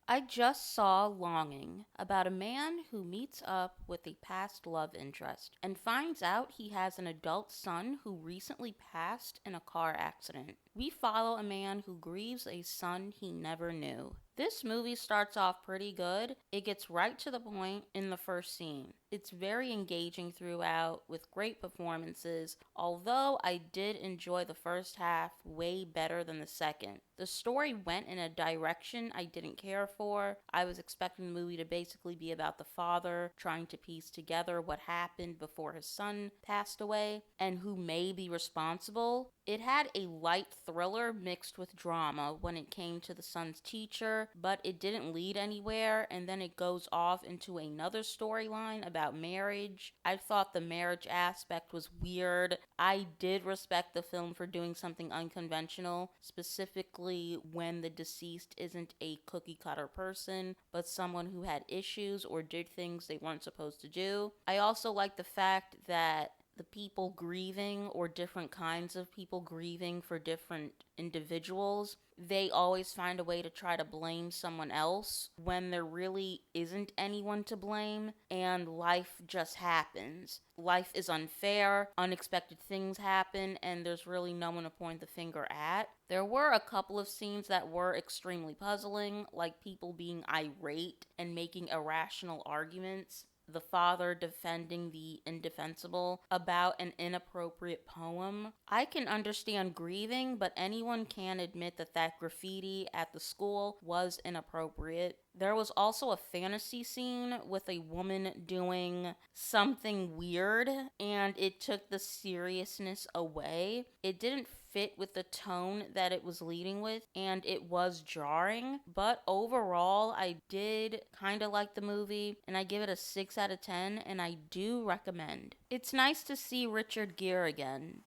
I just saw Longing, about a man who meets up with a past love interest and finds out he has an adult son who recently passed in a car accident. We follow a man who grieves a son he never knew. This movie starts off pretty good. It gets right to the point in the first scene. It's very engaging throughout with great performances, although I did enjoy the first half way better than the second. The story went in a direction I didn't care for. I was expecting the movie to basically be about the father trying to piece together what happened before his son passed away and who may be responsible. It had a light thriller mixed with drama when it came to the son's teacher, but it didn't lead anywhere, and then it goes off into another storyline about marriage. I thought the marriage aspect was weird. I did respect the film for doing something unconventional, specifically when the deceased isn't a cookie cutter person, but someone who had issues or did things they weren't supposed to do. I also like the fact that the people grieving, or different kinds of people grieving for different individuals, they always find a way to try to blame someone else when there really isn't anyone to blame, and life just happens. Life is unfair, unexpected things happen, and there's really no one to point the finger at. There were a couple of scenes that were extremely puzzling, like people being irate and making irrational arguments, the father defending the indefensible about an inappropriate poem. I can understand grieving, but anyone can admit that graffiti at the school was inappropriate. There was also a fantasy scene with a woman doing something weird, and it took the seriousness away. It didn't fit with the tone that it was leading with, and it was jarring. But overall, I did kind of like the movie, and I give it a 6 out of 10, and I do recommend. It's nice to see Richard Gere again.